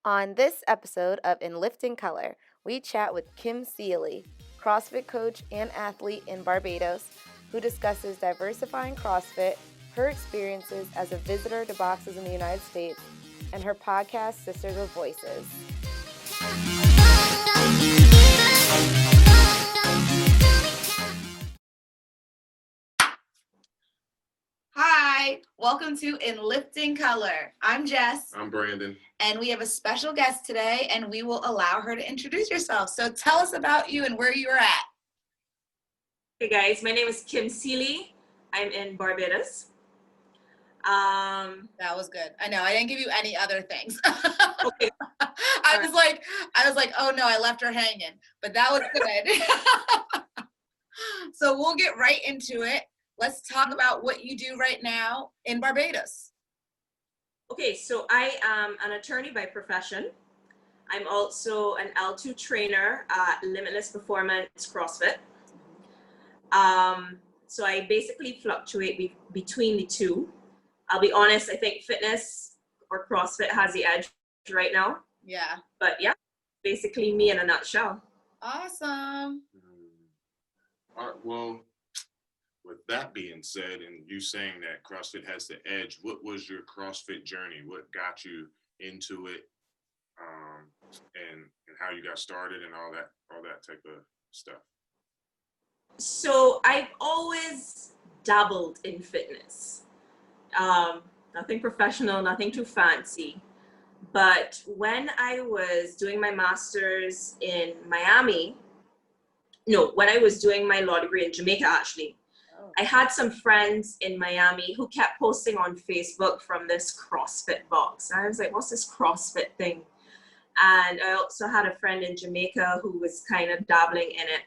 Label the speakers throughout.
Speaker 1: On this episode of In Lifting Color, we chat with Kim Seeley, CrossFit coach and athlete in Barbados, who discusses diversifying CrossFit, her experiences as a visitor to boxes in the United States, and her podcast, Sisters with Voices. Hi, welcome to In Lifting Color. I'm Jess.
Speaker 2: I'm Brandon.
Speaker 1: And we have a special guest today, and we will allow her to introduce herself. So tell us about you and where you are at.
Speaker 3: Hey guys, my name is Kim Seeley. I'm in Barbados.
Speaker 1: That was good. I know I didn't give you any other things.
Speaker 3: Okay.
Speaker 1: I was like, oh no, I left her hanging, but that was good. So we'll get right into it. Let's talk about what you do right now in Barbados.
Speaker 3: Okay, so I am an attorney by profession. I'm also an L2 trainer at Limitless Performance CrossFit. So I basically fluctuate between the two. I'll be honest, I think fitness or CrossFit has the edge right now.
Speaker 1: Yeah.
Speaker 3: But yeah, basically me in a nutshell.
Speaker 1: Awesome.
Speaker 2: All right, well, with that being said, and you saying that CrossFit has the edge, what was your CrossFit journey? What got you into it, and how you got started and all that type of stuff?
Speaker 3: So I've always dabbled in fitness. Nothing professional, nothing too fancy. But when I was doing my master's in Miami, when I was doing my law degree in Jamaica, actually, I had some friends in Miami who kept posting on Facebook from this CrossFit box. And I was like, what's this CrossFit thing? And I also had a friend in Jamaica who was kind of dabbling in it.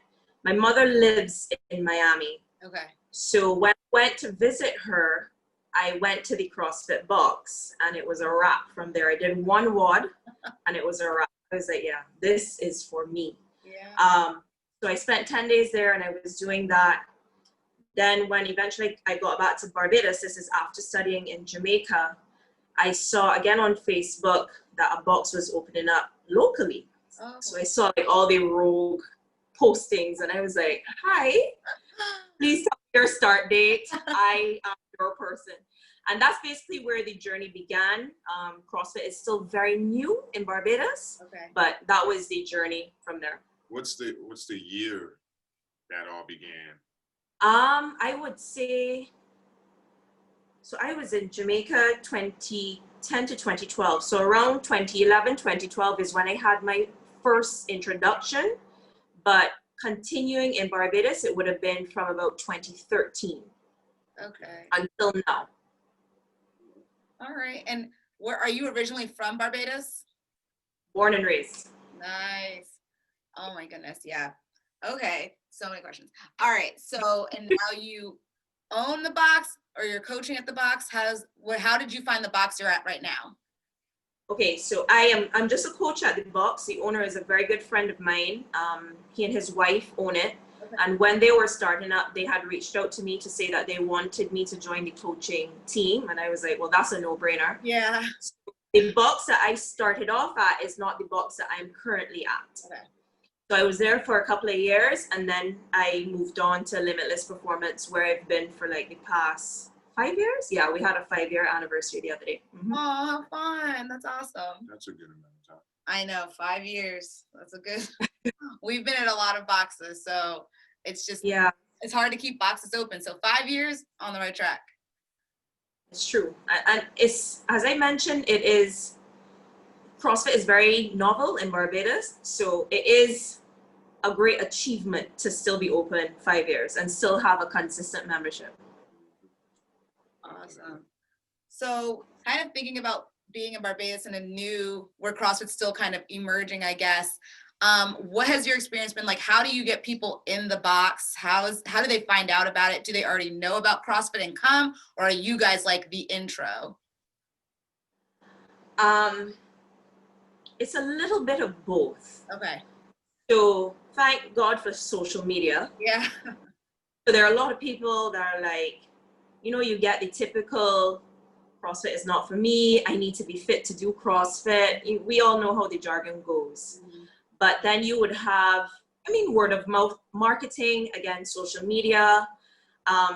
Speaker 3: My mother lives in Miami.
Speaker 1: Okay.
Speaker 3: So when I went to visit her, I went to the CrossFit box and it was a wrap from there. I did one WOD and it was a wrap. I was like, yeah, this is for me.
Speaker 1: Yeah.
Speaker 3: So I spent 10 days there and I was doing that. Then when eventually I got back to Barbados, this is after studying in Jamaica, I saw again on Facebook that a box was opening up locally.
Speaker 1: Oh.
Speaker 3: So I saw like all the rogue postings and I was like, hi, please tell me your start date. I am your person. And that's basically where the journey began. CrossFit is still very new in Barbados,
Speaker 1: Okay.
Speaker 3: but that was the journey from there.
Speaker 2: What's the year that all began?
Speaker 3: I would say, so I was in Jamaica 2010 to 2012. So around 2011, 2012 is when I had my first introduction, but continuing in Barbados, it would have been from about 2013.
Speaker 1: Okay.
Speaker 3: Until now.
Speaker 1: All right. And where are you originally from, Barbados?
Speaker 3: Born and raised.
Speaker 1: Nice. Oh my goodness. Yeah. Okay. So many questions. All right. So, and now you own the box or you're coaching at the box. How did you find the box you're at right now?
Speaker 3: Okay, so I'm just a coach at the box. The owner is a very good friend of mine. He and his wife own it. Okay. And when they were starting up, they had reached out to me to say that they wanted me to join the coaching team. And I was like, well, that's a no-brainer.
Speaker 1: Yeah.
Speaker 3: So the box that I started off at is not the box that I'm currently at.
Speaker 1: Okay.
Speaker 3: So I was there for a couple of years and then I moved on to Limitless Performance where I've been for like the past 5 years. Yeah, we had a 5-year anniversary the other day. Mm-hmm.
Speaker 1: Oh, how fun. That's awesome.
Speaker 2: That's a good amount of time.
Speaker 1: I know, 5 years. That's a good, we've been at a lot of boxes. So it's just,
Speaker 3: yeah,
Speaker 1: it's hard to keep boxes open. So 5 years on the right track.
Speaker 3: It's true. And it's, as I mentioned, CrossFit is very novel in Barbados. So it is a great achievement to still be open 5 years and still have a consistent membership.
Speaker 1: Awesome. So kind of thinking about being in Barbados in where CrossFit's still kind of emerging, I guess. What has your experience been like? How do you get people in the box? How do they find out about it? Do they already know about CrossFit and come, or are you guys like the intro?
Speaker 3: It's a little bit of both.
Speaker 1: Okay.
Speaker 3: So thank God for social media.
Speaker 1: Yeah.
Speaker 3: So there are a lot of people that are like, you get the typical CrossFit is not for me. I need to be fit to do CrossFit. We all know how the jargon goes.
Speaker 1: Mhm.
Speaker 3: But then you would have, word of mouth marketing, again, social media.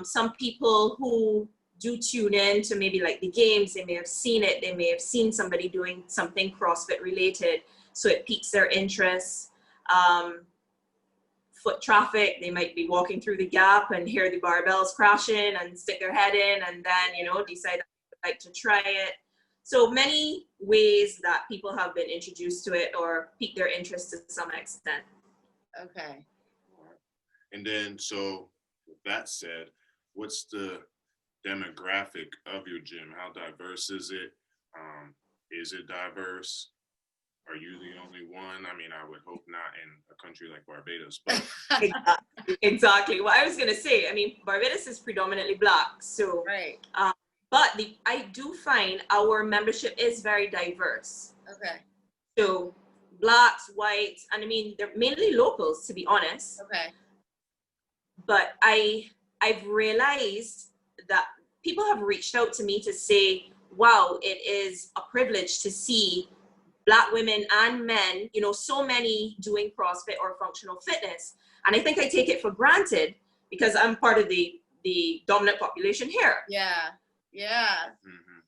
Speaker 3: Some people who do tune in to maybe like the games, they may have seen it, they may have seen somebody doing something CrossFit related, so it piques their interest. Foot traffic, they might be walking through the gap and hear the barbells crashing and stick their head in and then, decide they'd like to try it. So many ways that people have been introduced to it or pique their interest to some extent.
Speaker 1: Okay.
Speaker 2: And then, so with that said, what's the demographic of your gym? How diverse is it? Is it diverse? Are you the only one? I mean, I would hope not in a country like Barbados, but
Speaker 3: Exactly. What I was going to say, Barbados is predominantly Black. So,
Speaker 1: Right.
Speaker 3: but I do find our membership is very diverse.
Speaker 1: Okay.
Speaker 3: So Blacks, whites, and they're mainly locals, to be honest.
Speaker 1: Okay.
Speaker 3: But I've realized that people have reached out to me to say, wow, it is a privilege to see Black women and men, so many doing CrossFit or functional fitness. And I think I take it for granted because I'm part of the dominant population here.
Speaker 1: Yeah. Yeah.
Speaker 2: mhm.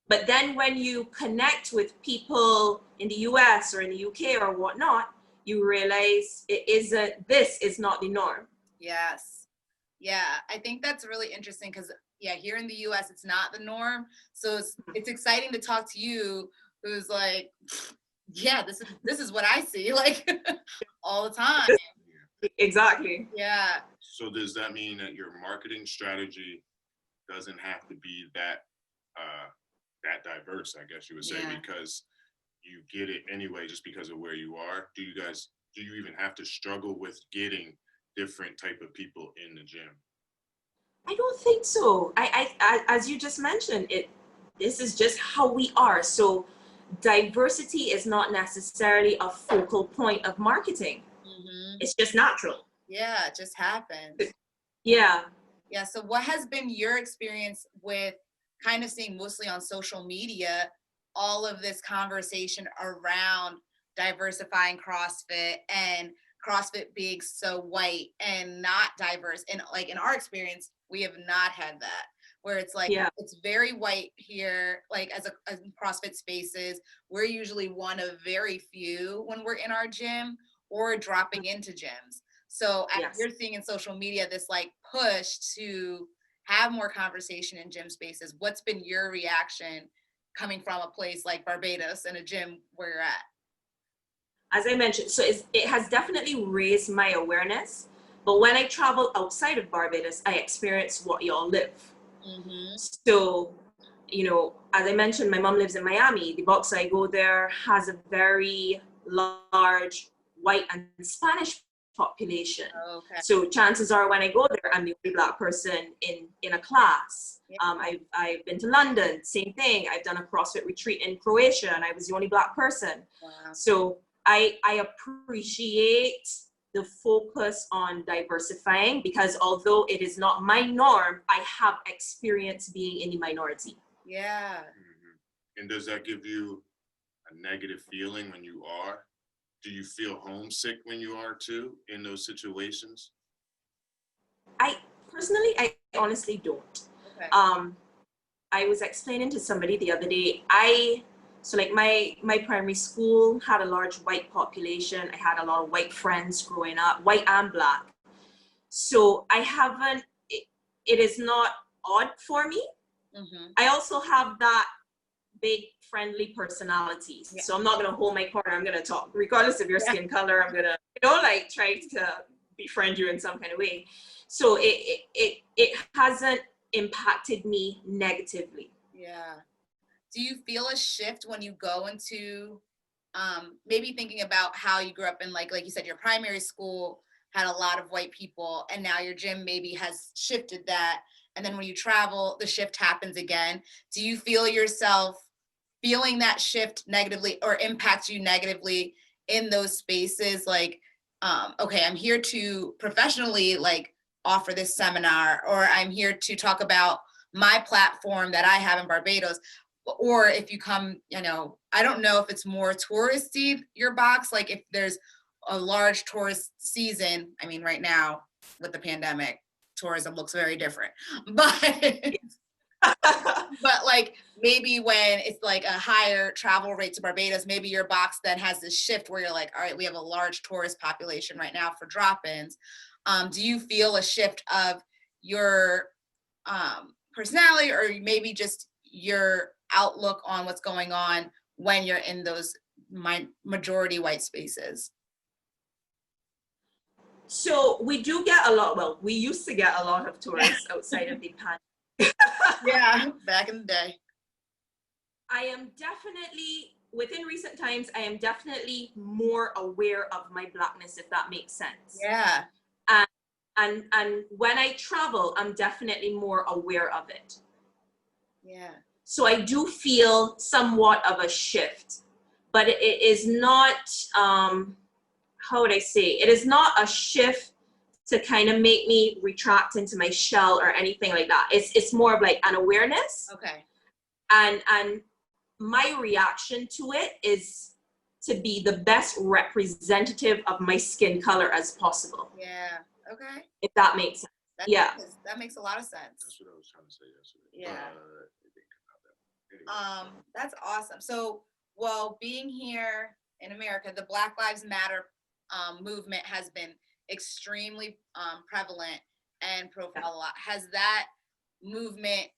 Speaker 3: But then when you connect with people in the US or in the UK or whatnot, you realize this is not the norm.
Speaker 1: Yes. Yeah. I think that's really interesting because here in the US it's not the norm. So it's exciting to talk to you who's like, yeah, this is what I see like all the time.
Speaker 3: Exactly.
Speaker 1: Yeah.
Speaker 2: So does that mean that your marketing strategy doesn't have to be that diverse, I guess you would say,
Speaker 1: Yeah.
Speaker 2: because you get it anyway just because of where you are? Do you even have to struggle with getting different type of people in the gym?
Speaker 3: I don't think so. I as you just mentioned, this is just how we are. So diversity is not necessarily a focal point of marketing.
Speaker 1: Mm-hmm.
Speaker 3: It's just natural.
Speaker 1: Yeah, it just happens.
Speaker 3: Yeah.
Speaker 1: Yeah. So what has been your experience with kind of seeing mostly on social media, all of this conversation around diversifying CrossFit and CrossFit being so white and not diverse? And like in our experience, we have not had that where it's like,
Speaker 3: Yeah.
Speaker 1: it's very white here, like as CrossFit spaces, we're usually one of very few when we're in our gym or dropping into gyms. So as
Speaker 3: Yes.
Speaker 1: you're seeing in social media, this like push to have more conversation in gym spaces, what's been your reaction coming from a place like Barbados and a gym where you're at?
Speaker 3: As I mentioned, so it has definitely raised my awareness. But when I travel outside of Barbados, I experience what y'all live.
Speaker 1: Mm-hmm.
Speaker 3: So, as I mentioned, my mom lives in Miami. The box I go there has a very large white and Spanish population.
Speaker 1: Okay.
Speaker 3: So chances are when I go there, I'm the only Black person in a class.
Speaker 1: Yeah.
Speaker 3: I've been to London, same thing. I've done a CrossFit retreat in Croatia and I was the only Black person.
Speaker 1: Wow.
Speaker 3: So I appreciate the focus on diversifying because although it is not my norm, I have experience being in the minority.
Speaker 1: Yeah.
Speaker 2: Mm-hmm. And does that give you a negative feeling when you are? Do you feel homesick when you are too in those situations?
Speaker 3: I honestly don't.
Speaker 1: Okay.
Speaker 3: I was explaining to somebody the other day, so like my primary school had a large white population. I had a lot of white friends growing up, white and Black. So it is not odd for me.
Speaker 1: Mm-hmm.
Speaker 3: I also have that big friendly personality.
Speaker 1: Yeah.
Speaker 3: So I'm not gonna hold my corner. I'm gonna talk, regardless of your skin color. I'm gonna, try to befriend you in some kind of way. So it hasn't impacted me negatively.
Speaker 1: Yeah. Do you feel a shift when you go into maybe thinking about how you grew up in like you said, your primary school had a lot of white people and now your gym maybe has shifted that. And then when you travel, the shift happens again. Do you feel yourself feeling that shift negatively or impacts you negatively in those spaces? Like, okay, I'm here to professionally like offer this seminar, or I'm here to talk about my platform that I have in Barbados, or if you come, you know, I don't know if it's more touristy, your box, like if there's a large tourist season. I mean, right now with the pandemic, tourism looks very different, but but like maybe when it's like a higher travel rate to Barbados, maybe your box then has this shift where you're like, all right, we have a large tourist population right now for drop-ins. Do you feel a shift of your personality, or maybe just your outlook on what's going on when you're in those majority white spaces?
Speaker 3: So we do get a lot, well, we used to get a lot of tourists outside of the pandemic.
Speaker 1: Yeah, back in the day.
Speaker 3: I am definitely, within recent times, I am definitely more aware of my Blackness, if that makes sense.
Speaker 1: Yeah.
Speaker 3: And when I travel, I'm definitely more aware of it.
Speaker 1: Yeah.
Speaker 3: So I do feel somewhat of a shift, but it is not, how would I say, it is not a shift to kind of make me retract into my shell or anything like that. It's more of like an awareness.
Speaker 1: Okay.
Speaker 3: And my reaction to it is to be the best representative of my skin color as possible.
Speaker 1: Yeah. Okay.
Speaker 3: If that makes sense. Yeah.
Speaker 1: That makes a lot of sense.
Speaker 2: That's what I was trying to say yesterday.
Speaker 1: Yeah.
Speaker 2: Anyway.
Speaker 1: That's awesome. So, well, being here in America, the Black Lives Matter movement has been extremely prevalent and profiled a lot. Has that movement,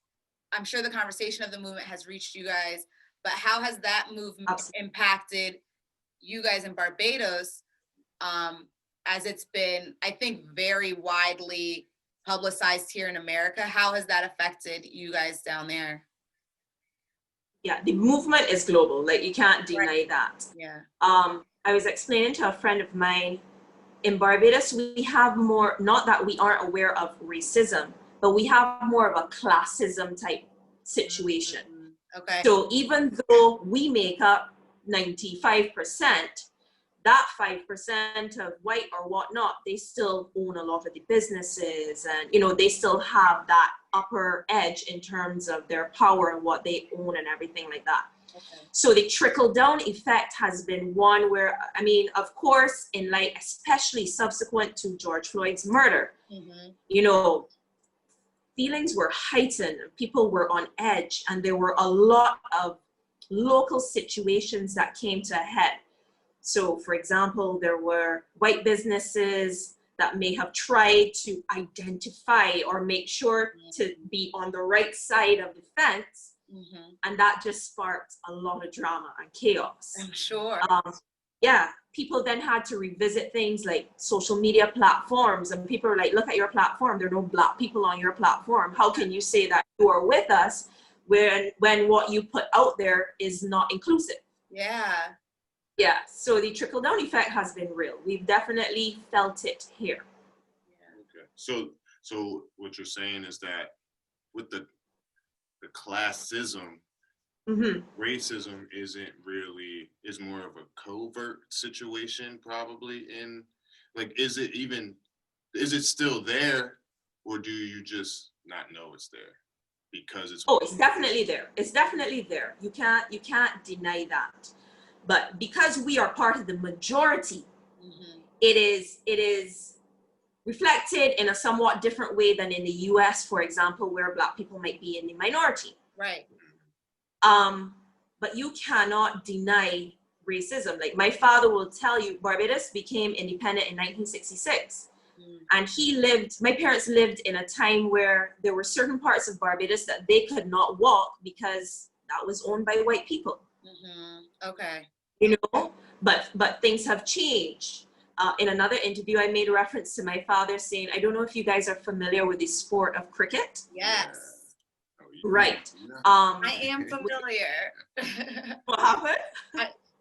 Speaker 1: I'm sure the conversation of the movement has reached you guys, but how has that movement impacted you guys in Barbados, as it's been, I think, very widely publicized here in America? How has that affected you guys down there?
Speaker 3: Yeah, the movement is global. Like, you can't deny
Speaker 1: Right.
Speaker 3: that.
Speaker 1: Yeah.
Speaker 3: I was explaining to a friend of mine, in Barbados, we have more, not that we aren't aware of racism, but we have more of a classism type situation.
Speaker 1: Mm-hmm. Okay.
Speaker 3: So even though we make up 95%, that 5% of white or whatnot, they still own a lot of the businesses, and you know, they still have that upper edge in terms of their power and what they own and everything like that.
Speaker 1: Okay.
Speaker 3: So the trickle down effect has been one where, I mean, of course, in like, especially subsequent to George Floyd's murder,
Speaker 1: Mm-hmm.
Speaker 3: you know, feelings were heightened, people were on edge, and there were a lot of local situations that came to a head. So, for example, there were white businesses that may have tried to identify or make sure to be on the right side of the fence, and that just sparked a lot of drama and chaos.
Speaker 1: I'm sure.
Speaker 3: Yeah, people then had to revisit things like social media platforms, and people are like, look at your platform, there are no Black people on your platform. How can you say that you are with us when what you put out there is not inclusive?
Speaker 1: Yeah.
Speaker 3: Yeah, so the trickle down effect has been real. We've definitely felt it here.
Speaker 1: Yeah.
Speaker 2: Okay. So what you're saying is that with the classism, racism is more of a covert situation, probably. In like, is it still there, or do you just not know it's there because it's?
Speaker 3: Oh, it's definitely there. It's definitely there. You can't deny that. But because we are part of the majority, it is reflected in a somewhat different way than in the US, for example, where Black people might be in the minority.
Speaker 1: Right.
Speaker 3: But you cannot deny racism. Like, my father will tell you, Barbados became independent in 1966. And my parents lived in a time where there were certain parts of Barbados that they could not walk because that was owned by white people.
Speaker 1: Okay.
Speaker 3: You know, but things have changed. In another interview, I made a reference to my father saying, I don't know if you guys are familiar with the sport of cricket.
Speaker 1: Yes.
Speaker 3: Right.
Speaker 1: I am familiar.
Speaker 3: What happened?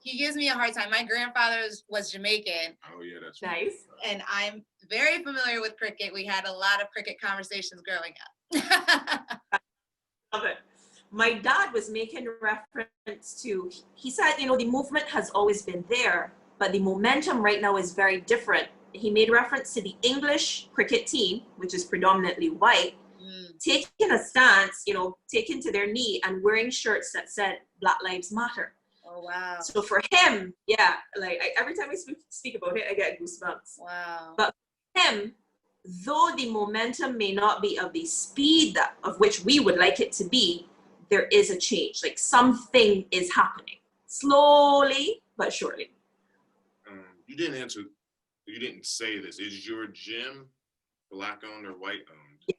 Speaker 1: He gives me a hard time. My grandfather was Jamaican.
Speaker 2: Oh yeah, that's
Speaker 3: nice.
Speaker 1: And I'm very familiar with cricket. We had a lot of cricket conversations growing up.
Speaker 3: Love it. My dad was making reference to, he said, you know, the movement has always been there, but the momentum right now is very different. He made reference to the English cricket team, which is predominantly white, taking a stance, taking to their knee and wearing shirts that said Black Lives Matter.
Speaker 1: Oh, wow.
Speaker 3: So for him, yeah, like every time I speak about it, I get goosebumps.
Speaker 1: Wow.
Speaker 3: But for him, though the momentum may not be of the speed of which we would like it to be, there is a change. Like something is happening slowly but surely.
Speaker 2: You didn't answer. You didn't say this. Is your gym Black owned or white owned?
Speaker 3: Yes.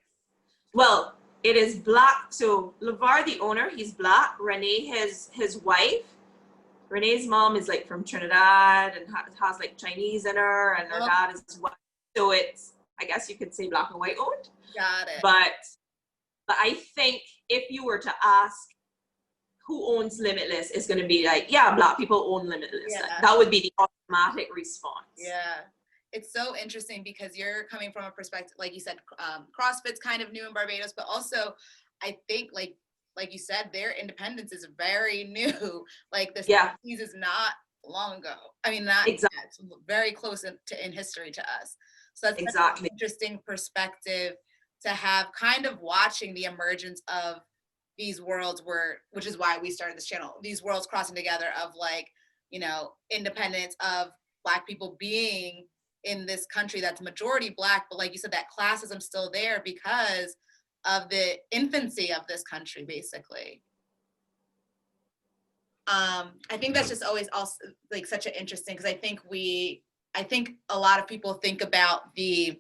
Speaker 3: Well, it is Black. So LeVar, the owner, he's Black. Renee, his wife. Renee's mom is like from Trinidad and has like Chinese in her, and her dad is white. So it's, I guess you could say Black and white owned.
Speaker 1: Got it.
Speaker 3: But I think if you were to ask who owns Limitless, it's going to be like, yeah, Black people own Limitless.
Speaker 1: Yeah.
Speaker 3: That would be the automatic response.
Speaker 1: Yeah. It's so interesting because you're coming from a perspective, like you said, CrossFit's kind of new in Barbados, but also I think like you said, their independence is very new. Like the 60s is not long ago. I mean, not
Speaker 3: exactly.
Speaker 1: It's very close in history to us. So that's
Speaker 3: exactly
Speaker 1: an interesting perspective to have, kind of watching the emergence of these worlds which is why we started this channel, these worlds crossing together of like, independence of Black people being in this country that's majority Black, but like you said, that classism's still there because of the infancy of this country, basically. I think that's just always also like such an interesting, because I think a lot of people think about these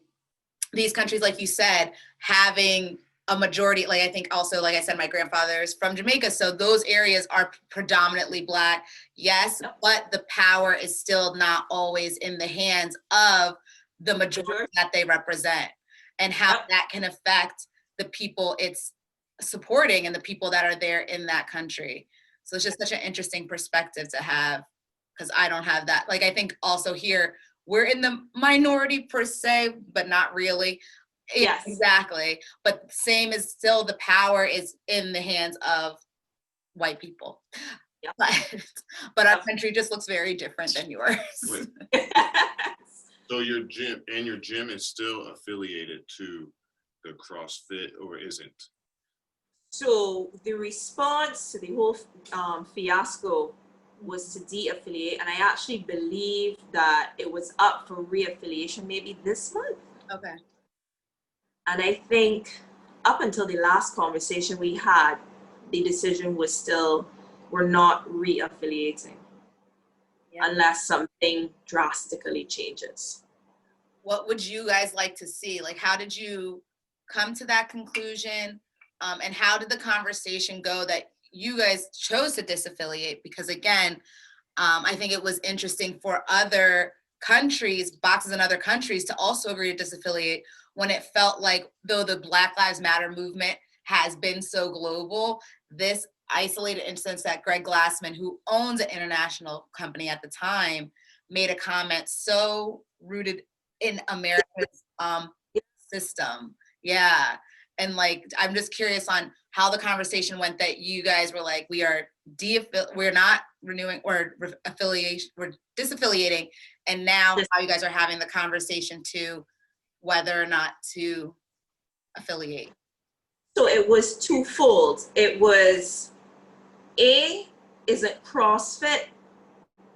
Speaker 1: countries, like you said, having a majority, like I think also, like I said, my grandfather is from Jamaica, so those areas are predominantly Black, yes, but the power is still not always in the hands of the majority that they represent, and how that can affect the people it's supporting and the people that are there in that country. So it's just such an interesting perspective to have, because I don't have that. Like, I think also here, we're in the minority per se, but not really.
Speaker 3: Yes.
Speaker 1: Exactly. But same as still the power is in the hands of white people.
Speaker 3: Yep.
Speaker 1: But our country just looks very different than yours.
Speaker 2: So your gym is still affiliated to the CrossFit, or isn't?
Speaker 3: So the response to the whole fiasco was to de-affiliate, and I actually believe that it was up for re-affiliation maybe this month.
Speaker 1: Okay.
Speaker 3: And I think up until the last conversation we had, the decision was still, we're not re-affiliating unless something drastically changes.
Speaker 1: What would you guys like to see? Like, how did you come to that conclusion? And how did the conversation go that you guys chose to disaffiliate? Because again, I think it was interesting for other countries, boxes in other countries, to also agree to disaffiliate when it felt like, though the Black Lives Matter movement has been so global, this isolated instance that Greg Glassman, who owns an international company at the time, made a comment so rooted in America's system. Yeah. And like, I'm just curious on how the conversation went that you guys were like, we're not renewing or affiliation, we're disaffiliating. And now how you guys are having the conversation to whether or not to affiliate.
Speaker 3: So it was twofold. It was, isn't CrossFit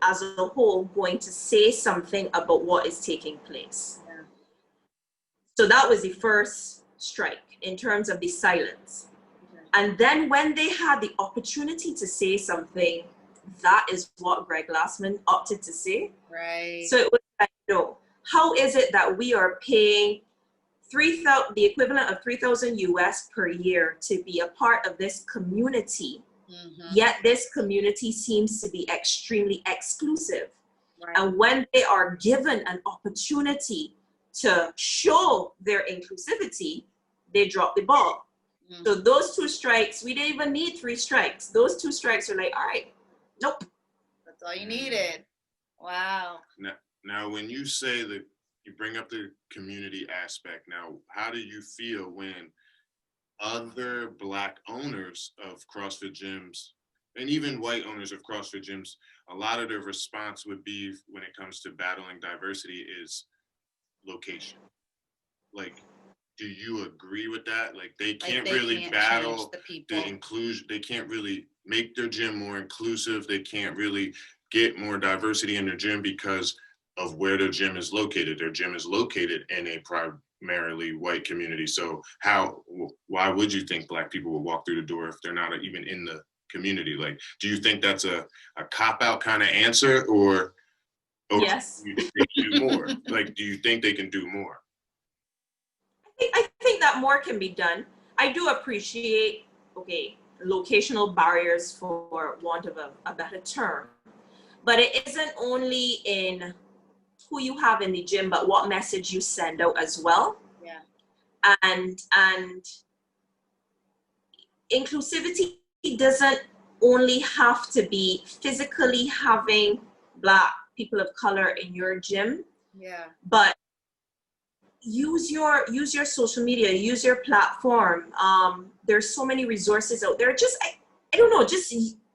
Speaker 3: as a whole going to say something about what is taking place? Yeah. So that was the first strike in terms of the silence. Okay. And then when they had the opportunity to say something, that is what Greg Glassman opted to say.
Speaker 1: Right.
Speaker 3: So it was like, no, how is it that we are paying the equivalent of $3,000 US per year to be a part of this community, yet this community seems to be extremely exclusive. Right. And when they are given an opportunity to show their inclusivity, they drop the ball. So those two strikes, we didn't even need 3 strikes. Those 2 strikes are like, all right, nope.
Speaker 1: That's all you needed. Wow.
Speaker 2: Now when you say that, you bring up the community aspect. Now, how do you feel when other Black owners of CrossFit gyms, and even white owners of CrossFit gyms, a lot of their response would be, when it comes to battling diversity, is location. Like, do you agree with that? Like they
Speaker 1: Like,
Speaker 2: can't
Speaker 1: they
Speaker 2: really
Speaker 1: can't
Speaker 2: battle
Speaker 1: change the people.
Speaker 2: the inclusion. They can't really make their gym more inclusive. They can't really get more diversity in their gym because of where their gym is located. Their gym is located in a primarily white community. So why would you think Black people would walk through the door if they're not even in the community? Like, do you think that's a cop-out kind of answer, or
Speaker 3: Yes.
Speaker 2: do you think they can do more? Like, do you think they can do more?
Speaker 3: I think that more can be done. I do appreciate, okay, locational barriers, for want of a better term, but it isn't only in who you have in the gym, but what message you send out as well.
Speaker 1: Yeah.
Speaker 3: And inclusivity doesn't only have to be physically having Black people of color in your gym,
Speaker 1: Yeah.
Speaker 3: but use your social media, use your platform. There's so many resources out there. Just I don't know,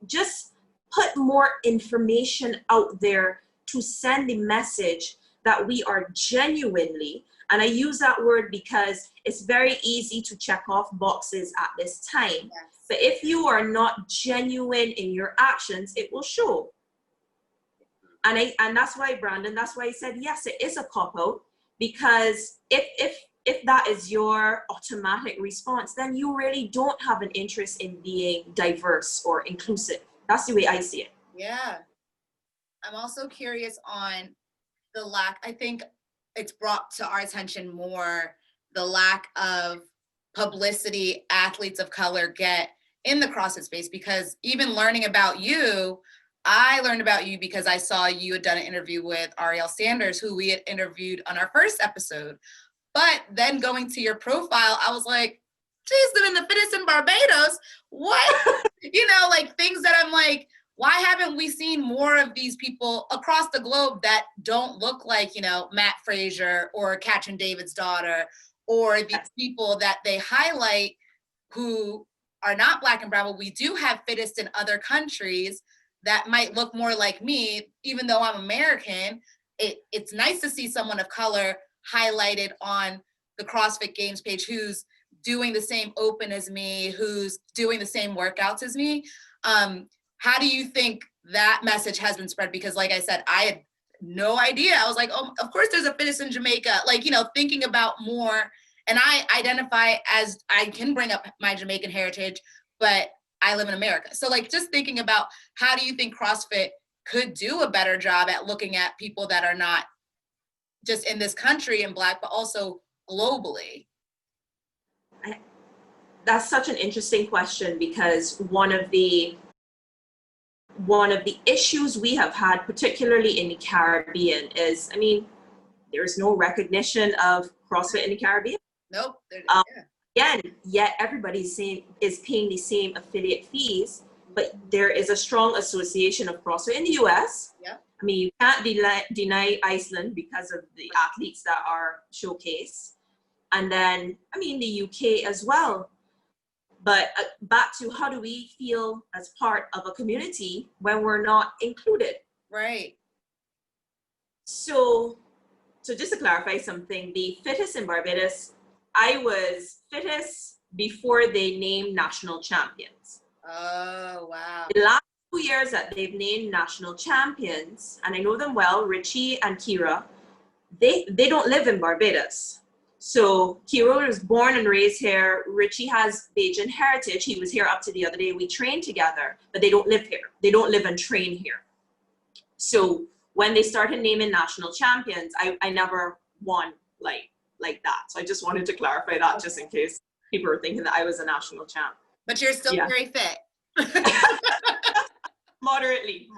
Speaker 3: just put more information out there to send the message that we are genuinely, and I use that word because it's very easy to check off boxes at this time.
Speaker 1: Yes.
Speaker 3: But if you are not genuine in your actions, it will show. And that's why, Brandon, that's why I said yes, it is a cop-out, because if that is your automatic response, then you really don't have an interest in being diverse or inclusive. That's the way I see it.
Speaker 1: Yeah. I'm also curious on the lack, I think it's brought to our attention more, the lack of publicity athletes of color get in the CrossFit space, because even learning about you, I learned about you because I saw you had done an interview with Ariel Sanders, who we had interviewed on our first episode. But then going to your profile, I was like, geez, they're in the fittest in Barbados. What? Like things that I'm like, why haven't we seen more of these people across the globe that don't look like, Matt Frazier or Katrin David's daughter, or these people that they highlight who are not Black and brown? But we do have fittest in other countries that might look more like me, even though I'm American. It's nice to see someone of color highlighted on the CrossFit Games page who's doing the same open as me, who's doing the same workouts as me. How do you think that message has been spread? Because like I said, I had no idea. I was like, oh, of course there's a fittest in Jamaica. Like, thinking about more. And I identify as, I can bring up my Jamaican heritage, but I live in America. So like just thinking about, how do you think CrossFit could do a better job at looking at people that are not just in this country and Black, but also globally?
Speaker 3: That's such an interesting question, because one of the issues we have had, particularly in the Caribbean, is, there's no recognition of CrossFit in the Caribbean.
Speaker 1: Nope.
Speaker 3: Again, yet everybody is paying the same affiliate fees, but there is a strong association of CrossFit in the US.
Speaker 1: Yeah.
Speaker 3: You can't deny Iceland because of the athletes that are showcased. And then, the UK as well. But back to, how do we feel as part of a community when we're not included?
Speaker 1: Right.
Speaker 3: So just to clarify something, the fittest in Barbados, I was fittest before they named national champions.
Speaker 1: Oh, wow.
Speaker 3: The last 2 years that they've named national champions, and I know them well, Richie and Kira, they don't live in Barbados. So Kira was born and raised here. Richie has Bajan heritage. He was here up to the other day. We trained together, but they don't live here. They don't live and train here. So when they started naming national champions, I never won like that. So I just wanted to clarify that, just in case people were thinking that I was a national champ.
Speaker 1: But you're still very fit.
Speaker 3: Moderately.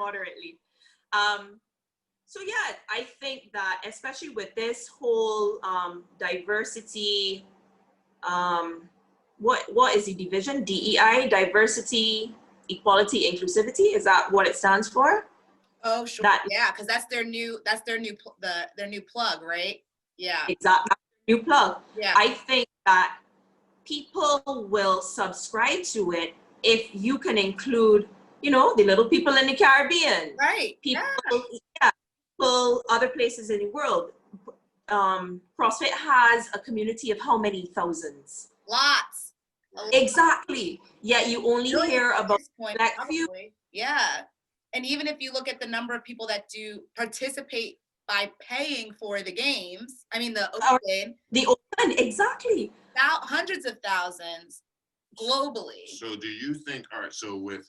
Speaker 3: So yeah, I think that especially with this whole diversity, what is the division? DEI, diversity, equality, inclusivity. Is that what it stands for?
Speaker 1: Oh, sure. Yeah, because that's their new plug, right? Yeah.
Speaker 3: Exactly. New plug.
Speaker 1: Yeah.
Speaker 3: I think that people will subscribe to it if you can include, the little people in the Caribbean.
Speaker 1: Right.
Speaker 3: People, people other places in the world. CrossFit has a community of how many thousands?
Speaker 1: Lots.
Speaker 3: Exactly. Yet you only
Speaker 1: Millions
Speaker 3: hear
Speaker 1: at
Speaker 3: about
Speaker 1: this point,
Speaker 3: like few.
Speaker 1: probably. Yeah. And even if you look at the number of people that do participate by paying for the games, I mean the
Speaker 3: Or
Speaker 1: open,
Speaker 3: the open, exactly.
Speaker 1: hundreds of thousands globally.
Speaker 2: So do you think, all right, so with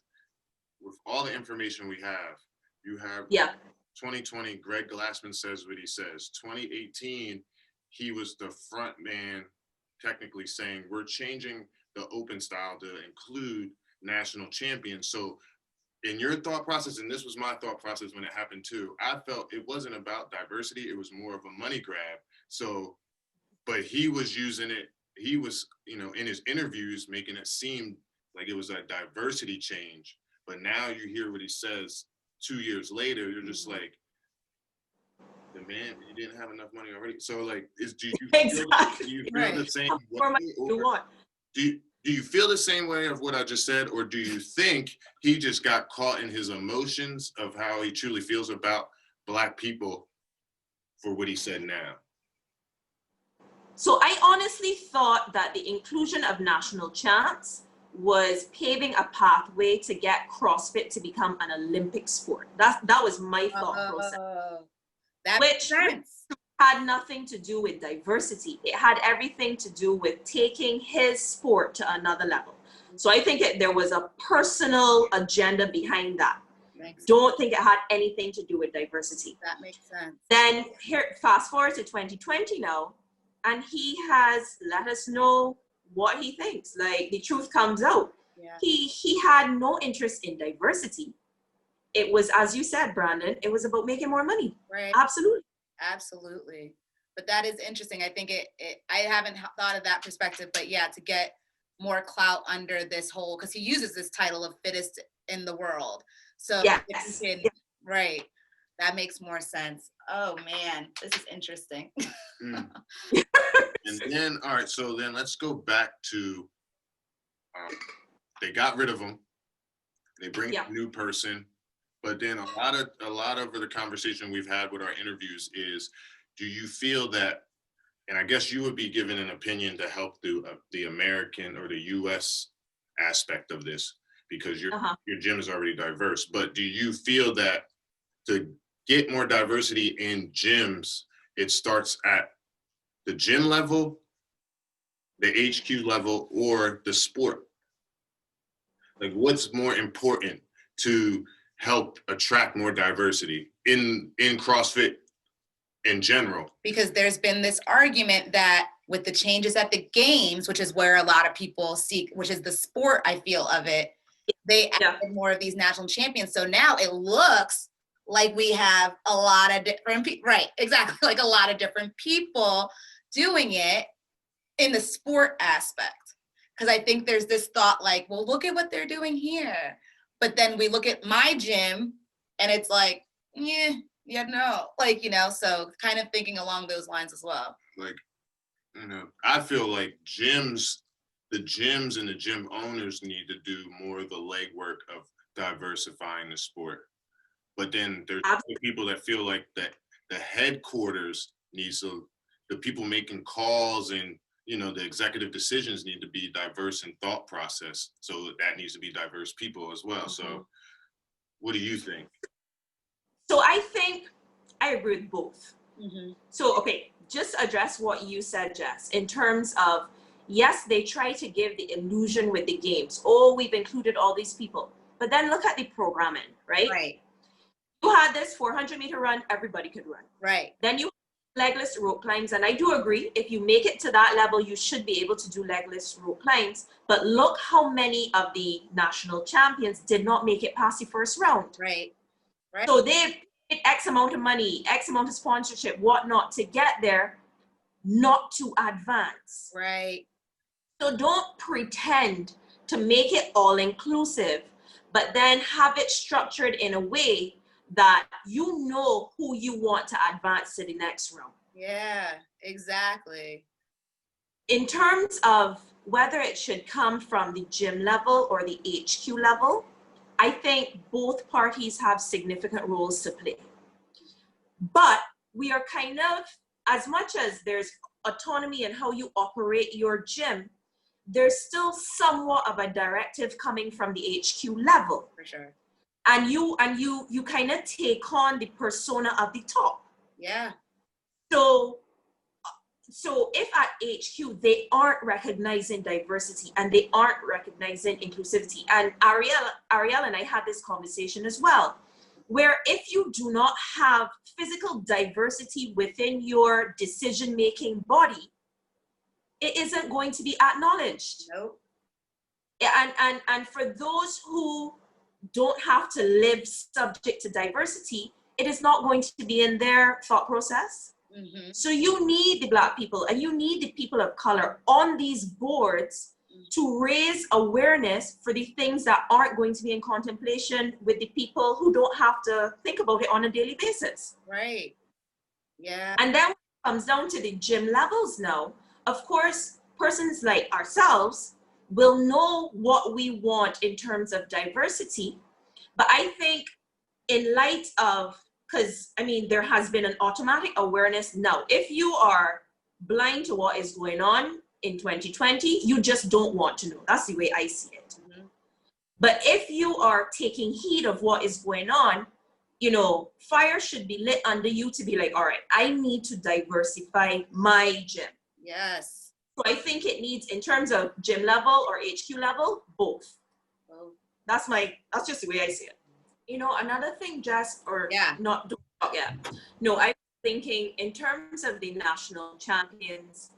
Speaker 2: all the information we have, you have
Speaker 3: Yeah.
Speaker 2: 2020, Greg Glassman says what he says. 2018, he was the front man, technically saying we're changing the open style to include national champions. So in your thought process, and this was my thought process when it happened too, I felt it wasn't about diversity, it was more of a money grab. So, but he was using it, he was, in his interviews making it seem like it was a diversity change. But now you hear what he says 2 years later, you're just like, the man, you didn't have enough money already. So like, do you
Speaker 3: Exactly.
Speaker 2: do you feel
Speaker 1: Right.
Speaker 2: the same
Speaker 3: How
Speaker 2: way?
Speaker 3: much you want?
Speaker 2: Do you feel the same way of what I just said, or do you think he just got caught in his emotions of how he truly feels about Black people for what he said now?
Speaker 3: So I honestly thought that the inclusion of national champs was paving a pathway to get CrossFit to become an Olympic sport. That was my thought process,
Speaker 1: That makes
Speaker 3: which
Speaker 1: sense.
Speaker 3: had nothing to do with diversity. It had everything to do with taking his sport to another level. So I think there was a personal agenda behind that. Don't think it had anything to do with diversity.
Speaker 1: That makes sense.
Speaker 3: Then here, fast forward to 2020 now, and he has let us know what he thinks. Like the truth comes out.
Speaker 1: Yeah.
Speaker 3: He had no interest in diversity. It was, as you said, Brandon, it was about making more money.
Speaker 1: Right.
Speaker 3: Absolutely.
Speaker 1: Absolutely. But that is interesting. I think I haven't thought of that perspective, but yeah, to get more clout under this whole, because he uses this title of fittest in the world. So
Speaker 3: yes.
Speaker 1: if he can, right, that makes more sense. Oh man, this is interesting.
Speaker 2: And then, all right, so then let's go back to, they got rid of him. They bring a new person. But then a lot of the conversation we've had with our interviews is, do you feel that, and I guess you would be given an opinion to help the American or the U.S. aspect of this, because your gym is already diverse, but do you feel that to get more diversity in gyms, it starts at the gym level, the HQ level, or the sport? Like, what's more important to help attract more diversity in CrossFit in general?
Speaker 1: Because there's been this argument that with the changes at the games, which is where a lot of people seek, which is the sport, I feel, of it, they added more of these national champions. So now it looks like we have a lot of different right, exactly, like a lot of different people doing it in the sport aspect. Because I think there's this thought like, well, look at what they're doing here. But then we look at my gym and it's like, no, like, so kind of thinking along those lines as well.
Speaker 2: Like, I feel like the gyms and the gym owners need to do more of the legwork of diversifying the sport. But then there's people that feel like that the headquarters needs the people making calls and the executive decisions need to be diverse in thought process. So that needs to be diverse people as well. So what do you think?
Speaker 3: So I think I agree with both. So, okay, just address what you said, Jess, in terms of, yes, they try to give the illusion with the games. Oh, we've included all these people. But then look at the programming, right?
Speaker 1: Right.
Speaker 3: You had this 400-meter run, everybody could run.
Speaker 1: Right.
Speaker 3: Then you legless rope climbs, and I do agree, if you make it to that level, you should be able to do legless rope climbs. But look how many of the national champions did not make it past the first round.
Speaker 1: Right. Right.
Speaker 3: So they've paid X amount of money, X amount of sponsorship, whatnot to get there, not to advance.
Speaker 1: Right.
Speaker 3: So don't pretend to make it all inclusive, but then have it structured in a way that you know who you want to advance to the next round.
Speaker 1: Yeah, exactly.
Speaker 3: In terms of whether it should come from the gym level or the HQ level, I think both parties have significant roles to play. But we are kind of as much as there's autonomy in how you operate your gym, there's still somewhat of a directive coming from the HQ level.
Speaker 1: For sure.
Speaker 3: And you kind of take on the persona of the top.
Speaker 1: Yeah.
Speaker 3: So if at HQ they aren't recognizing diversity and they aren't recognizing inclusivity, and Ariel and I had this conversation as well, where if you do not have physical diversity within your decision-making body, it isn't going to be acknowledged.
Speaker 1: Nope.
Speaker 3: And for those who don't have to live subject to diversity, it is not going to be in their thought process.
Speaker 1: Mm-hmm.
Speaker 3: So you need the Black people and you need the people of color on these boards to raise awareness for the things that aren't going to be in contemplation with the people who don't have to think about it on a daily basis.
Speaker 1: Right. Yeah.
Speaker 3: And then when it comes down to the gym levels now, of course, persons like ourselves will know what we want in terms of diversity. But I think in light of, because I mean, there has been an automatic awareness now. If you are blind to what is going on in 2020, you just don't want to know. That's the way I see it.
Speaker 1: Mm-hmm.
Speaker 3: But if you are taking heed of what is going on, you know, fire should be lit under you to be like, all right, I need to diversify my gym.
Speaker 1: Yes.
Speaker 3: So I think it needs, in terms of gym level or HQ level, both.
Speaker 1: Well,
Speaker 3: That's just the way I see it. You know, another thing, Jess, or
Speaker 1: yeah.
Speaker 3: not, yeah. No, I'm thinking in terms of the national champions,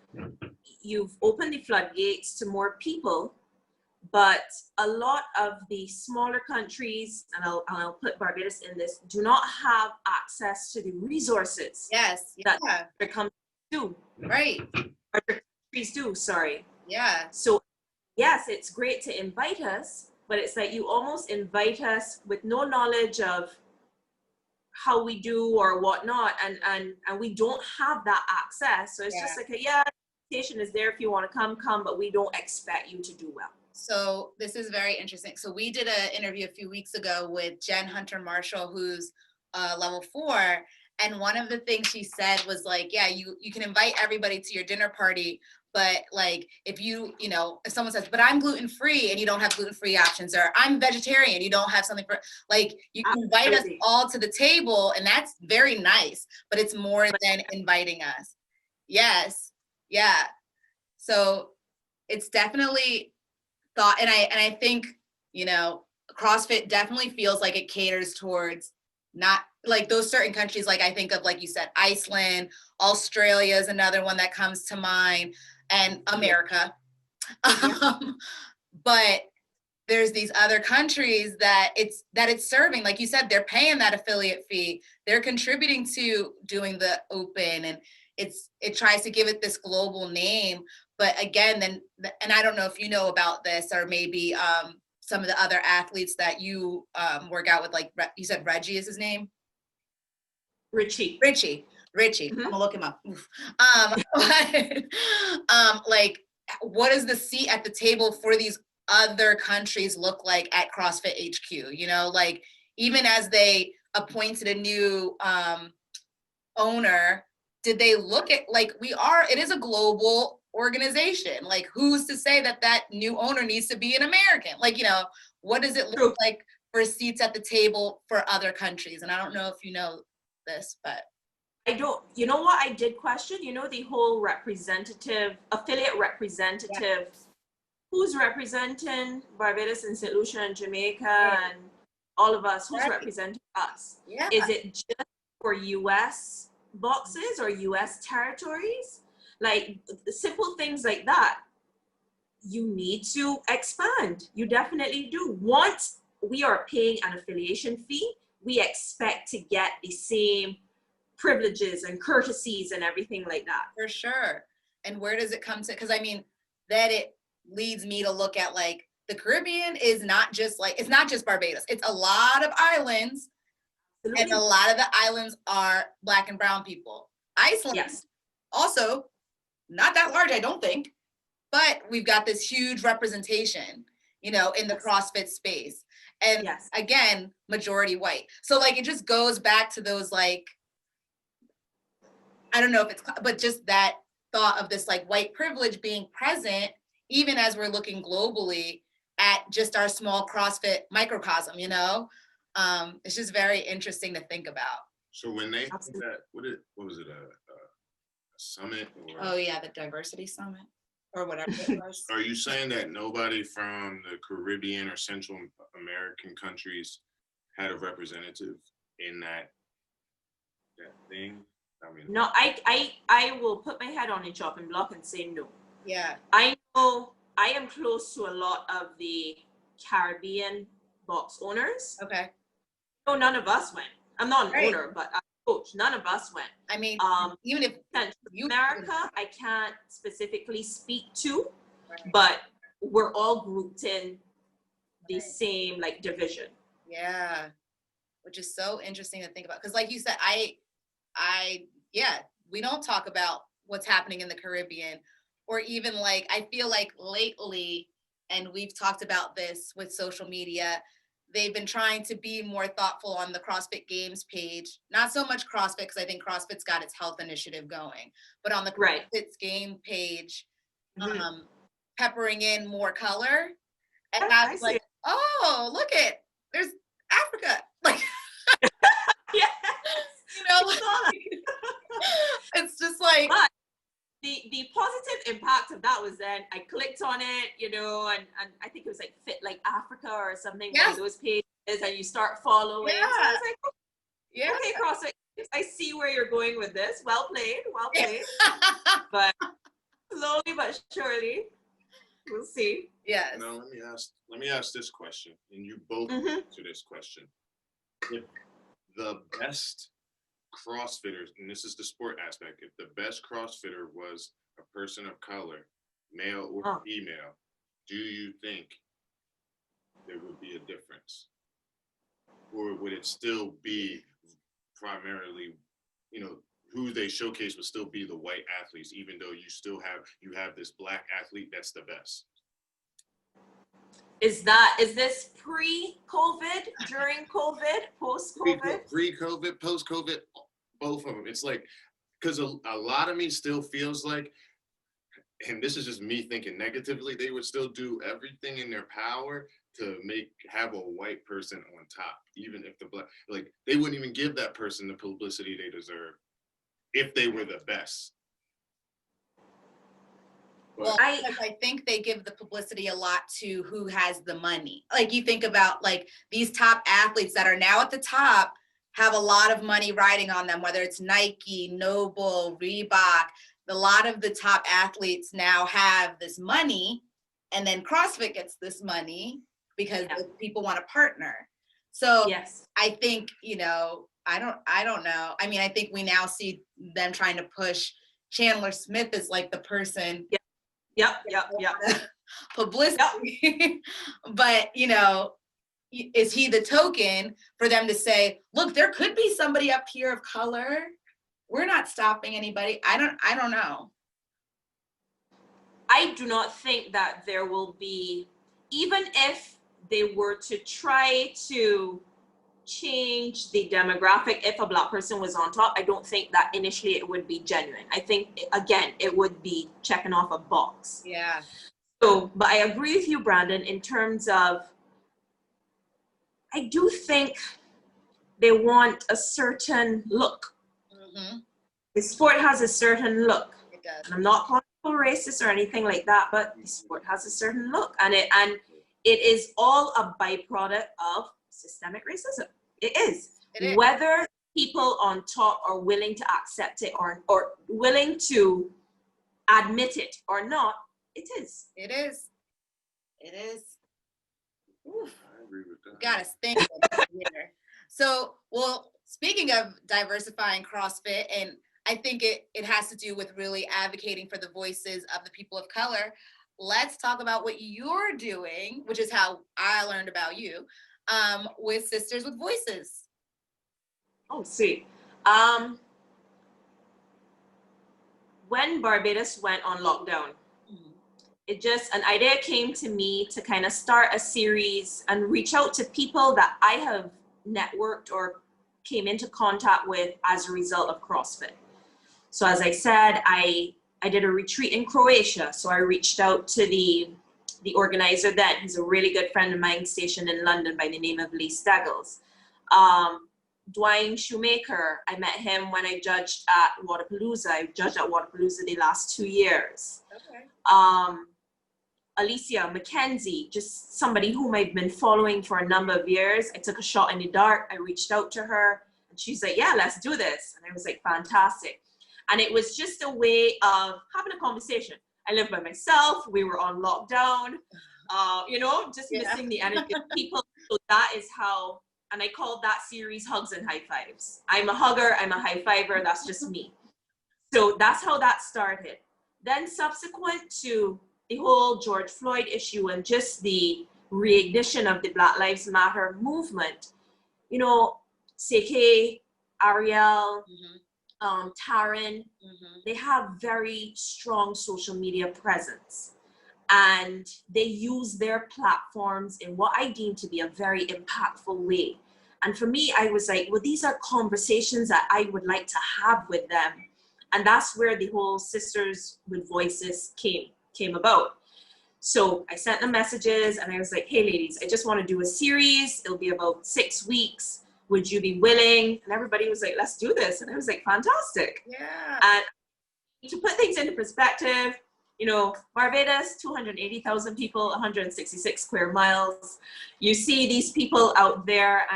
Speaker 3: you've opened the floodgates to more people, but a lot of the smaller countries, and I'll put Barbados in this, do not have access to the resources
Speaker 1: Yes.
Speaker 3: that
Speaker 1: Yeah.
Speaker 3: other countries do.
Speaker 1: Right.
Speaker 3: Other countries do, sorry.
Speaker 1: Yeah.
Speaker 3: So yes, it's great to invite us, but it's like you almost invite us with no knowledge of how we do or whatnot, and we don't have that access. So it's just like the invitation is there if you want to come, but we don't expect you to do well.
Speaker 1: So this is very interesting. So we did an interview a few weeks ago with Jen Hunter Marshall, who's level 4. And one of the things she said was like, yeah, you can invite everybody to your dinner party, but like if if someone says, but I'm gluten-free and you don't have gluten-free options, or I'm vegetarian, you don't have something for, like, you can invite us all to the table, and that's very nice, but it's more than inviting us. Yes. Yeah. So it's definitely thought, and I think, CrossFit definitely feels like it caters towards not like those certain countries. Like I think of, like you said, Iceland, Australia is another one that comes to mind, and America. But there's these other countries that it's serving, like you said, they're paying that affiliate fee, they're contributing to doing the open, and it tries to give it this global name. But again, and I don't know if you know about this, or maybe some of the other athletes that you work out with, like you said, Reggie is his name? Richie. Mm-hmm. I'm gonna look him up. Like, what does the seat at the table for these other countries look like at CrossFit HQ? Like, even as they appointed a new owner, did they look at, like, it is a global organization. Like, who's to say that new owner needs to be an American? Like, what does it look like for seats at the table for other countries? And I don't know if you know this, but
Speaker 3: I don't, you know what I did question? The whole affiliate representative, who's representing Barbados and St. Lucia and Jamaica and all of us, who's representing us?
Speaker 1: Yeah.
Speaker 3: Is it just for US boxes or US territories? Like, simple things like that. You need to expand. You definitely do. Once we are paying an affiliation fee, we expect to get the same privileges and courtesies and everything like that.
Speaker 1: For sure. And where does it come to? Because I mean, that it leads me to look at, like, the Caribbean is not just it's not just Barbados. It's a lot of islands. Absolutely. And a lot of the islands are Black and brown people. Iceland, also not that large, I don't think, but we've got this huge representation, in the CrossFit space. And again, majority white. So, like, it just goes back to those, like, I don't know if it's, but just that thought of this like white privilege being present, even as we're looking globally at just our small CrossFit microcosm, you know? It's just very interesting to think about.
Speaker 2: So when they had
Speaker 3: Absolutely.
Speaker 2: that, what was it, a summit or?
Speaker 1: Oh yeah, the diversity summit or whatever it was.
Speaker 2: Are you saying that nobody from the Caribbean or Central American countries had a representative in that thing? I mean,
Speaker 3: No, I will put my head on a chopping block and say no.
Speaker 1: Yeah.
Speaker 3: I know I am close to a lot of the Caribbean box owners.
Speaker 1: Okay.
Speaker 3: No, none of us went. I'm not an
Speaker 1: Right.
Speaker 3: owner, but I'm a coach. None of us went.
Speaker 1: I mean,
Speaker 3: Um,
Speaker 1: even if
Speaker 3: Central
Speaker 1: you
Speaker 3: America, I can't specifically speak to,
Speaker 1: Right.
Speaker 3: but we're all grouped in the
Speaker 1: Right.
Speaker 3: same like division.
Speaker 1: Yeah, which is so interesting to think about. Because like you said, yeah, we don't talk about what's happening in the Caribbean, or even like, I feel like lately, and we've talked about this with social media, they've been trying to be more thoughtful on the CrossFit Games page. Not so much CrossFit, because I think CrossFit's got its health initiative going, but on the
Speaker 3: Right.
Speaker 1: CrossFit's game page,
Speaker 3: Mhm.
Speaker 1: peppering in more color. And
Speaker 3: Yeah,
Speaker 1: I
Speaker 3: I
Speaker 1: was
Speaker 3: see
Speaker 1: like,
Speaker 3: it.
Speaker 1: oh, look it, there's Africa. Like,
Speaker 3: Yes.
Speaker 1: you know,
Speaker 3: I saw that.
Speaker 1: it's just like,
Speaker 3: But the positive impact of that was then I clicked on it, you know, and I think it was like Fit Like Africa or something, one
Speaker 1: yes,
Speaker 3: of those pages, and you start following. So I
Speaker 1: yeah,
Speaker 3: was like,
Speaker 1: yeah.
Speaker 3: okay, CrossFit, I see where you're going with this. Well played, well played. But slowly but surely, we'll see.
Speaker 1: Yes.
Speaker 2: now let me ask this question, and you both
Speaker 3: Mhm.
Speaker 2: answer this question. If the best CrossFitters, and this is the sport aspect, if the best CrossFitter was a person of color, male or
Speaker 3: Oh.
Speaker 2: female, do you think there would be a difference? Or would it still be primarily, you know, who they showcase would still be the white athletes, even though you have this black athlete that's the best?
Speaker 3: Is this pre-COVID, during COVID, post-COVID?
Speaker 2: Pre-COVID, post-COVID, both of them. It's like, because a lot of me still feels like, and this is just me thinking negatively, they would still do everything in their power to have a white person on top, even if the black, like, they wouldn't even give that person the publicity they deserve if they were the best.
Speaker 1: Well, because I think they give the publicity a lot to who has the money. Like, you think about like these top athletes that are now at the top have a lot of money riding on them, whether it's Nike, Noble, Reebok. A lot of the top athletes now have this money, and then CrossFit gets this money because
Speaker 3: Yeah.
Speaker 1: people want to partner. So
Speaker 3: Yes.
Speaker 1: I think, you know, I don't know. I mean, I think we now see them trying to push Chandler Smith as like the person.
Speaker 3: Yep.
Speaker 1: Publicity. But, you know, is he the token for them to say, look, there could be somebody up here of color. We're not stopping anybody. I don't know.
Speaker 3: I do not think that there will be, even if they were to try to change the demographic, if a black person was on top, I don't think that initially it would be genuine. I think, again, it would be checking off a box.
Speaker 1: Yeah.
Speaker 3: So, but I agree with you, Brandon, in terms of, I do think they want a certain look.
Speaker 1: Mm-hmm.
Speaker 3: The sport has a certain look.
Speaker 1: It does.
Speaker 3: And I'm not calling people racist or anything like that, but the sport has a certain look, and it is all a byproduct of systemic racism. It is.
Speaker 1: It is.
Speaker 3: Whether people on top are willing to accept it or willing to admit it or not, it is.
Speaker 1: It is. It is. Oof.
Speaker 2: I agree with that.
Speaker 1: Got us thinking here. So, well, speaking of diversifying CrossFit, and I think it has to do with really advocating for the voices of the people of color. Let's talk about what you're doing, which is how I learned about you, with Sisters with Voices.
Speaker 3: Oh, sweet. When Barbados went on lockdown, an idea came to me to kind of start a series and reach out to people that I have networked or came into contact with as a result of CrossFit. So as I said, I did a retreat in Croatia. So I reached out to the organizer then. He's a really good friend of mine stationed in London by the name of Lee Steggles. Dwayne Shoemaker, I met him when I judged at Waterpalooza. I judged at Waterpalooza the last 2 years.
Speaker 1: Okay.
Speaker 3: Alicia Mackenzie, just somebody whom I've been following for a number of years. I took a shot in the dark. I reached out to her and she's like, yeah, let's do this. And I was like, fantastic. And it was just a way of having a conversation. I live by myself. We were on lockdown, just missing the energy of people. So that is how, and I called that series Hugs and High Fives. I'm a hugger, I'm a high fiver, that's just me. So that's how that started. Then subsequent to the whole George Floyd issue and just the reignition of the Black Lives Matter movement, CK, Ariel, Taryn, they have very strong social media presence. And they use their platforms in what I deem to be a very impactful way. And for me, I was like, well, these are conversations that I would like to have with them. And that's where the whole Sisters with Voices came about. So I sent them messages and I was like, hey ladies, I just want to do a series. It'll be about 6 weeks. Would you be willing? And everybody was like, let's do this. And I was like, fantastic.
Speaker 1: Yeah.
Speaker 3: And to put things into perspective, Barbados, 280,000 people, 166 square miles. You see these people out there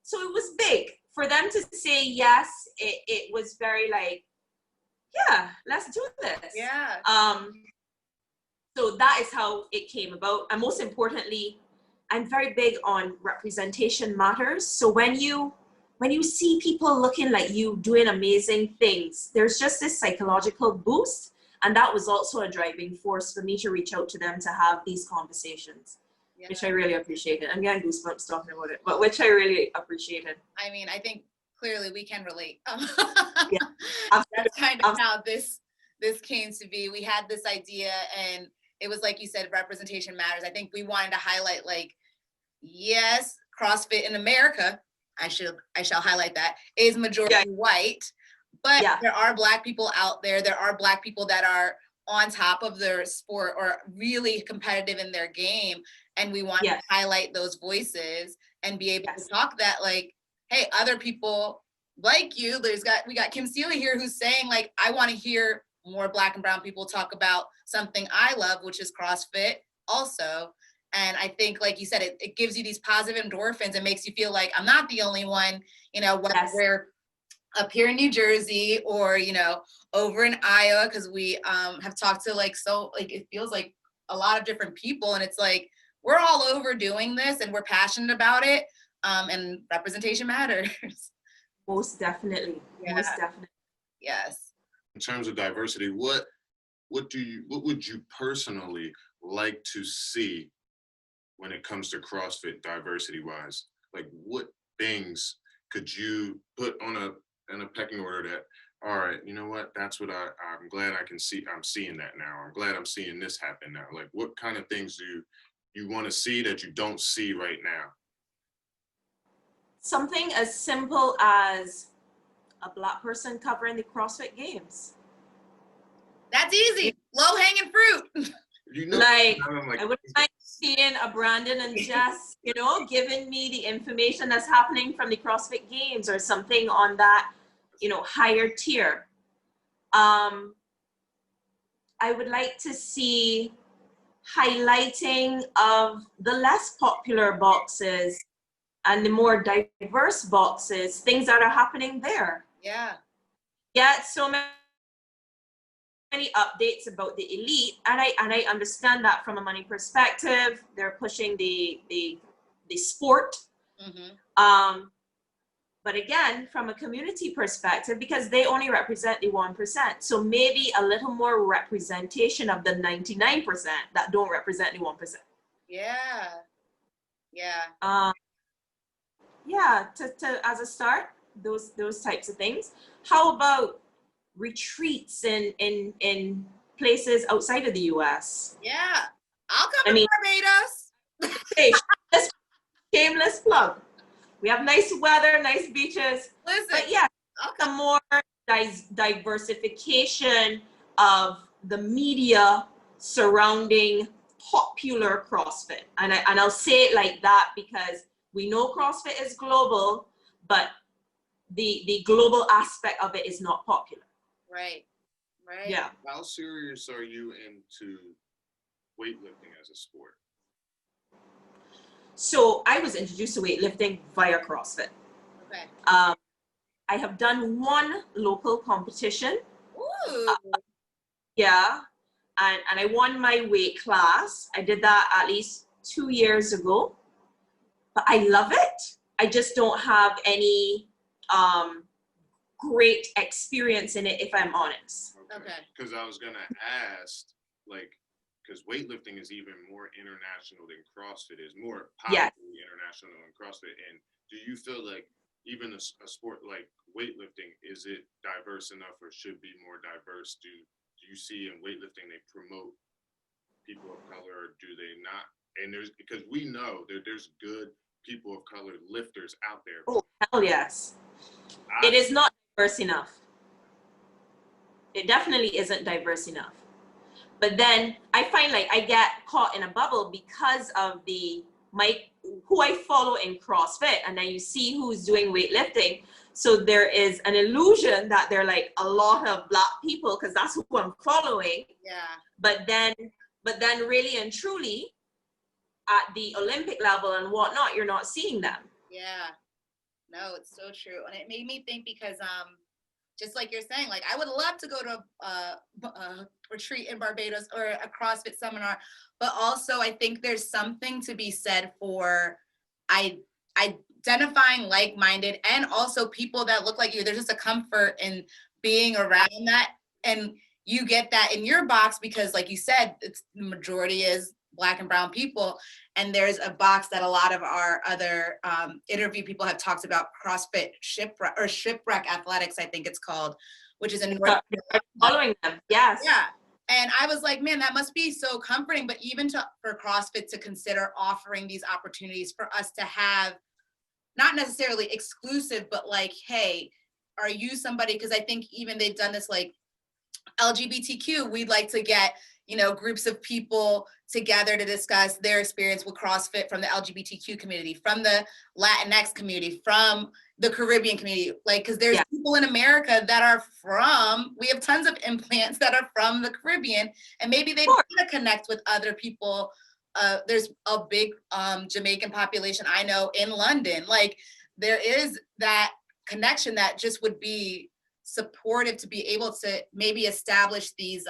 Speaker 3: so it was big. For them to say yes, it was very like, yeah, let's do this.
Speaker 1: Yeah.
Speaker 3: So that is how it came about. And most importantly, I'm very big on representation matters. So when you see people looking like you doing amazing things, there's just this psychological boost. And that was also a driving force for me to reach out to them to have these conversations, which I really appreciated. I'm getting goosebumps talking about it, but which I really appreciated.
Speaker 1: I mean, I think clearly we can relate.
Speaker 3: Yeah,
Speaker 1: That's kind of how this came to be. We had this idea and it was like you said, representation matters. I think we wanted to highlight yes, CrossFit in America, I shall highlight that, is majority white. But there are Black people out there. There are Black people that are on top of their sport or really competitive in their game. And we want to highlight those voices and be able to talk that hey, other people like you, we got Kim Seeley here who's saying I want to hear more Black and brown people talk about something I love, which is CrossFit also. And I think, like you said, it gives you these positive endorphins and makes you feel like I'm not the only one, whether we're up here in New Jersey or, over in Iowa, because we have talked to it feels like a lot of different people. And it's we're all over doing this and we're passionate about it. And representation matters.
Speaker 3: Most definitely.
Speaker 1: Yeah.
Speaker 3: Most definitely.
Speaker 1: Yes.
Speaker 2: In terms of diversity, what would you personally like to see when it comes to CrossFit diversity wise? What things could you put in a pecking order that, all right, you know what, that's what I'm glad I can see, I'm seeing that now. I'm glad I'm seeing this happen now. What kind of things do you want to see that you don't see right now?
Speaker 3: Something as simple as a Black person covering the CrossFit Games.
Speaker 1: That's easy. Low-hanging fruit.
Speaker 3: I would like seeing a Brandon and Jess, giving me the information that's happening from the CrossFit Games or something on that, higher tier. I would like to see highlighting of the less popular boxes and the more diverse boxes, things that are happening there.
Speaker 1: Yeah.
Speaker 3: Yeah, so many updates about the elite, and I understand that from a money perspective. They're pushing the sport.
Speaker 1: Mm-hmm.
Speaker 3: But again, from a community perspective, because they only represent the 1%. So maybe a little more representation of the 99% that don't represent the 1%.
Speaker 1: Yeah. Yeah.
Speaker 3: To as a start, those types of things. How about retreats in places outside of the US?
Speaker 1: Yeah. I'll come to Barbados.
Speaker 3: Hey, shameless plug. We have nice weather, nice beaches.
Speaker 1: Listen,
Speaker 3: but yeah, some more diversification of the media surrounding popular CrossFit. And I'll say it like that because we know CrossFit is global, but the global aspect of it is not popular.
Speaker 1: Right. Right.
Speaker 3: Yeah.
Speaker 2: How serious are you into weightlifting as a sport?
Speaker 3: So I was introduced to weightlifting via CrossFit.
Speaker 1: Okay.
Speaker 3: I have done one local competition.
Speaker 1: Ooh.
Speaker 3: Yeah. And I won my weight class. I did that at least 2 years ago. But I love it. I just don't have any great experience in it, if I'm honest.
Speaker 1: Okay.
Speaker 2: Because I was gonna ask, like, because weightlifting is even more international than CrossFit is, more powerfully international than CrossFit. And do you feel like even a sport like weightlifting, is it diverse enough or should be more diverse? Do you see in weightlifting they promote people of color, or do they not? And because we know there's good people of color lifters out there.
Speaker 3: Oh, hell yes. It is not diverse enough. It definitely isn't diverse enough. But then I find like I get caught in a bubble because of who I follow in CrossFit, and then you see who's doing weightlifting. So there is an illusion that they're like a lot of Black people because that's who I'm following.
Speaker 1: Yeah.
Speaker 3: But then really and truly at the Olympic level and whatnot, you're not seeing them.
Speaker 1: Yeah. No, it's so true. And it made me think because just like you're saying, like I would love to go to a retreat in Barbados or a CrossFit seminar, but also I think there's something to be said for identifying like-minded and also people that look like you. There's just a comfort in being around that, and you get that in your box because, like you said, it's the majority is Black and brown people, and there's a box that a lot of our other interview people have talked about, CrossFit shipwreck athletics, I think it's called, which is in North
Speaker 3: following them. Yes.
Speaker 1: Yeah. And I was like, man, that must be so comforting. But even for CrossFit to consider offering these opportunities for us to have, not necessarily exclusive, but like, hey, are you somebody? Because I think even they've done this like LGBTQ, we'd like to get, groups of people together to discuss their experience with CrossFit from the LGBTQ community, from the Latinx community, from the Caribbean community. Like, because there's people in America that are we have tons of implants that are from the Caribbean, and maybe they want to connect with other people. There's a big Jamaican population I know in London. Like, there is that connection that just would be supportive to be able to maybe establish these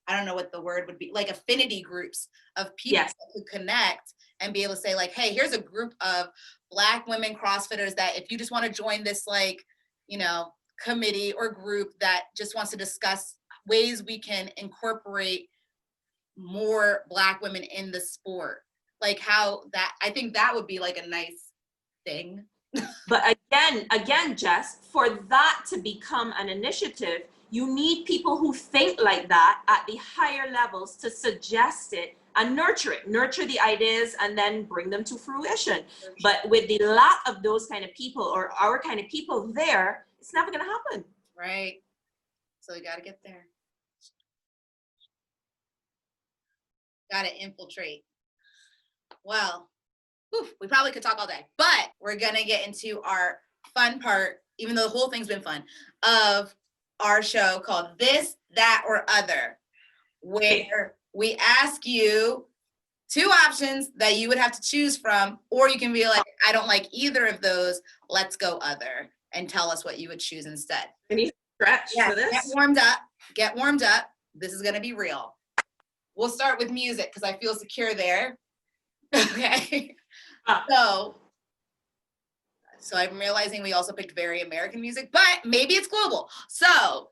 Speaker 1: I don't know what the word would be, like affinity groups of people that could connect and be able to say like, hey, here's a group of Black women CrossFitters that if you just want to join this committee or group that just wants to discuss ways we can incorporate more Black women in the sport, like I think that would be like a nice thing.
Speaker 3: But again, Jess, for that to become an initiative, you need people who think like that at the higher levels to suggest it and nurture the ideas and then bring them to fruition. But with the lack of those kind of people or our kind of people there, it's never going to happen.
Speaker 1: Right. So we got to get there. Got to infiltrate. Well, we probably could talk all day, but we're going to get into our fun part, even though the whole thing's been fun, of our show called This, That, or Other, where we ask you 2 options that you would have to choose from, or you can be like, I don't like either of those, let's go other, and tell us what you would choose instead.
Speaker 3: I need to stretch for this.
Speaker 1: Get warmed up. This is going to be real. We'll start with music because I feel secure there. Okay. So I'm realizing we also picked very American music, but maybe it's global. So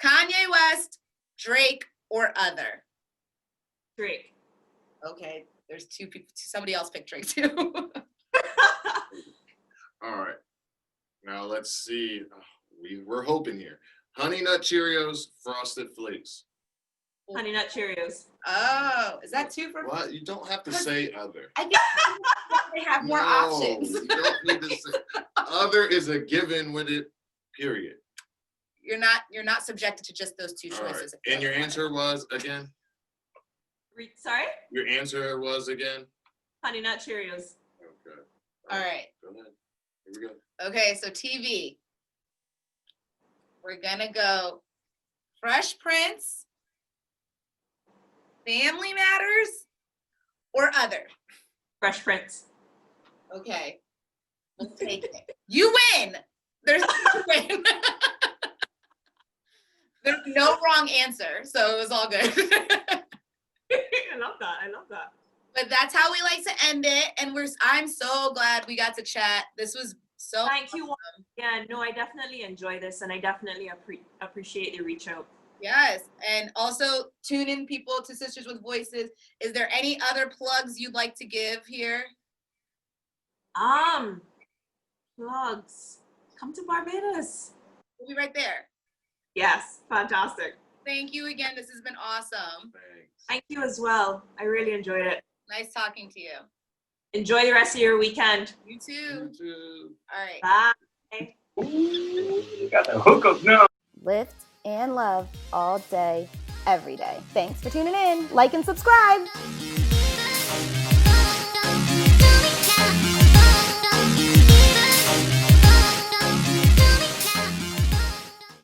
Speaker 1: Kanye West, Drake, or other?
Speaker 3: Drake.
Speaker 1: Okay, there's 2 people. Somebody else picked Drake too.
Speaker 2: All right. Now let's see. We're hoping here. Honey Nut Cheerios, Frosted Flakes.
Speaker 3: Honey Nut Cheerios.
Speaker 1: Oh, is that 2 for?
Speaker 2: What? You don't have to say other.
Speaker 1: I think They have more
Speaker 2: No,
Speaker 1: options.
Speaker 2: You don't need to say. Other is a given with it, period.
Speaker 1: You're not subjected to just those two
Speaker 2: All right.
Speaker 1: choices.
Speaker 2: And your answer was again?
Speaker 3: Sorry?
Speaker 2: Your answer was again?
Speaker 3: Honey Nut Cheerios.
Speaker 2: Okay.
Speaker 1: All right.
Speaker 2: Go ahead. Here we go.
Speaker 1: Okay, so TV. We're gonna go Fresh Prince, Family Matters, or other.
Speaker 3: Fresh Prince.
Speaker 1: Okay. We'll take it. You win. There's no win. There's no wrong answer, so it was all good.
Speaker 3: I love that.
Speaker 1: But that's how we like to end it. And I'm so glad we got to chat. This was so
Speaker 3: Thank you. Yeah, no, I definitely enjoy this, and I definitely appreciate the reach out.
Speaker 1: Yes. And also tune in people to Sisters with Voices. Is there any other plugs you'd like to give here?
Speaker 3: Plugs. Come to Barbados.
Speaker 1: We'll be right there.
Speaker 3: Yes, fantastic.
Speaker 1: Thank you again. This has been awesome.
Speaker 2: Thanks.
Speaker 3: Thank you as well. I really enjoyed it.
Speaker 1: Nice talking to you.
Speaker 3: Enjoy the rest of your weekend.
Speaker 1: You too.
Speaker 2: You too.
Speaker 1: All right.
Speaker 3: Bye.
Speaker 4: You got the hookup now.
Speaker 5: Lift and love all day, every day. Thanks for tuning in. Like and subscribe.